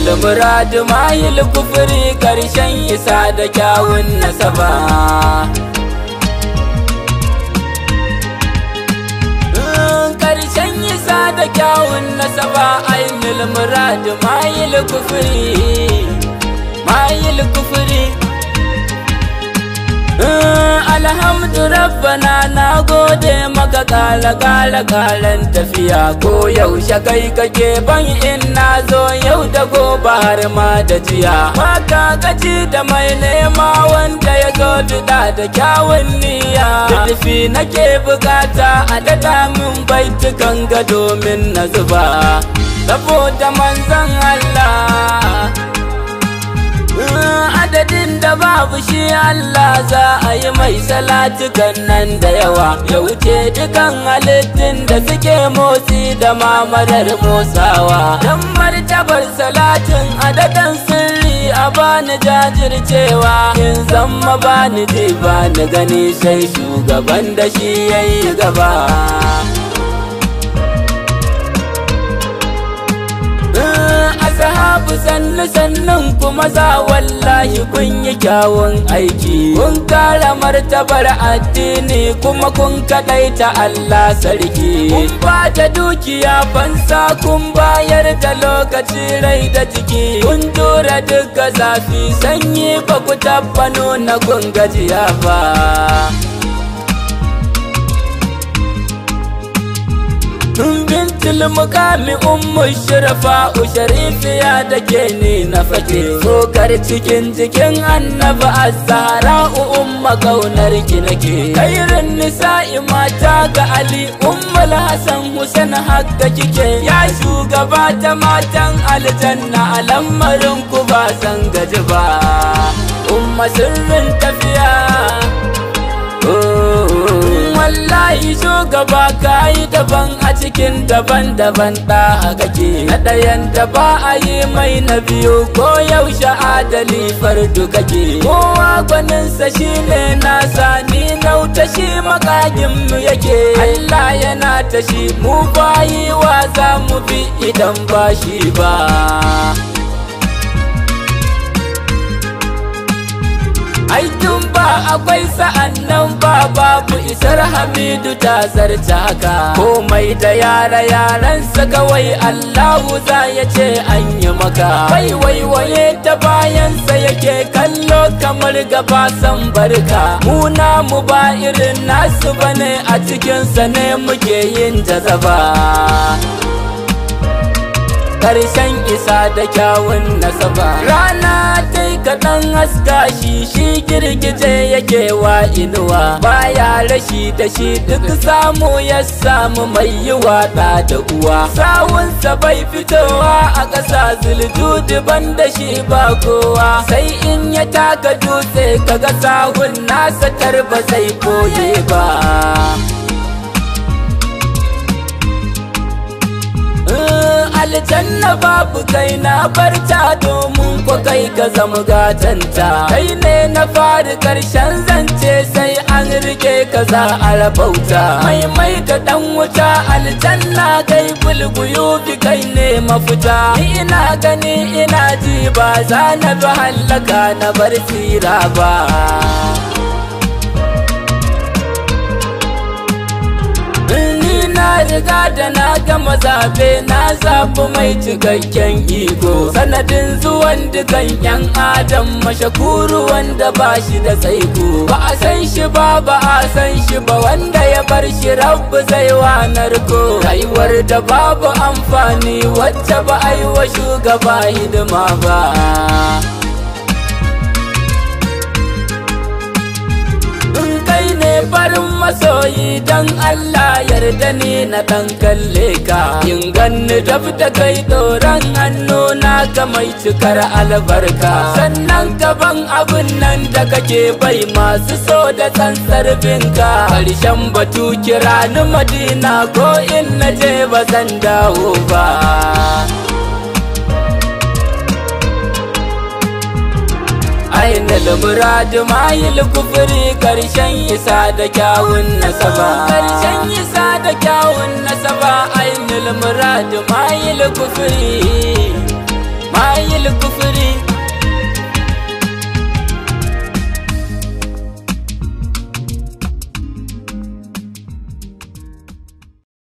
ainul murad mayil kufri karshen isa da kyawun nasaba. Karshen isa da kyawun nasaba ainul murad mayil kufri alhamdu rabbana na gode maka kala tafiya ko yaushe kai kake ban in na zo yau da gobe har ma da jiya. Maka gaji da mai nema wanda ya zo fida da kyawun niyya. Tafi nake bukata a daɗa min baitukan ga domin na zuba saboda manzon Allah. Adadin da babu shi Allah za a yi mai salatukan nan da yawa, ya wuce dukan halittun da suke motsi da mamarar motsawa. Dan martabar salatin adadan sirri a bani jajircewa, in zama bani ji bani gani sai shugaban da shi yayi gaba. Sahabu sannan kuma za wallahi kun yi kyawun aiki, kun kara martabar addini kuma kun kaɗaita Allah sarki. Kun ba da dukiya fansa kun bayar da lokaci rai da jiki, kun jura duka zafi sanyi ba ku tabba nuna kun gajiya ba. Bintul mukami ummu shirafa'u sharifiya da ke ni na fake, sokar cikin jikin annabi az-zahra'u umma kaunar ki nake. Kairin nisa'i mata ga Ali ummul hasan Husain haka kike, ya shugaba ta matan aljanna al'amarin ku ba san gaji ba. Umma sirrin tafiya wallahi shugaba kayi daban a cikin daban-daban da kake. Na ɗayan da ba a yi mai na biyu ko yaushe adali fardu kake. Kowa gwaninsa shi ne nasa ni nauta shi makagin mu yake. Allah yana ta shi mu bayi wa za mu bi idan ba shi ba. Ai tun ba akwai sa'an nan ba babu isar Hamidu ta zarta haka. Komai da yaransa kawai Allahu za ya ce an yi maka. Waiwaye ta bayansa yake kallo kamar gaba san barka. Muna mu ba irin nasu bane a cikinsa ne muke yin jazaba. Karshen isa da kyawun nasaba, rana ta yi kaɗan haska shi girgije yake wa inuwa. Baya rashi da shi duk samu ya samu mai yi waɗa da uwa. Sawunsa bai fitowa a ƙasa zuljudu ban da shi ba kowa, sai in ya taka dutse kaga sahun nasa tarba zai koye ba. Aljanna babu kai na barta domin ko kai ka zama gatanta. Kai ne na fari karshen zance sai an rike ka za a rabauta. Mai da dan wuta aljanna kai bulbuyu bi kai ne mafita. Ni ina gani ina ji ba za na bi hallaka na bar tsira ba. Na riga da na gama zabe na zabi mai cikakken iko, sanadin zuwan dukan yan adam mashakuru wanda ba shi da tsaiko. Ba a san shi ba a san shi ba, wanda ya bar shi rabbu zai wa narko. Rayuwar da babu amfani wacce ba a yi wa shugaba hidima ba. Farin masoyi dan Allah yarda ni na dan kalle ka, in ganni dab da kai doran hannu na ga mai cikar albarka. Sannan gaban abin nan da kake bai masu so da tsantsar binka. Karshen batu kira ni Madina ko in naje ba zan dawo ba. Ainul murad mayil kufri karshen isa da kyawun nasaba. Karshen isa da kyawun nasaba ainul murad mayil kufri mayil kufuri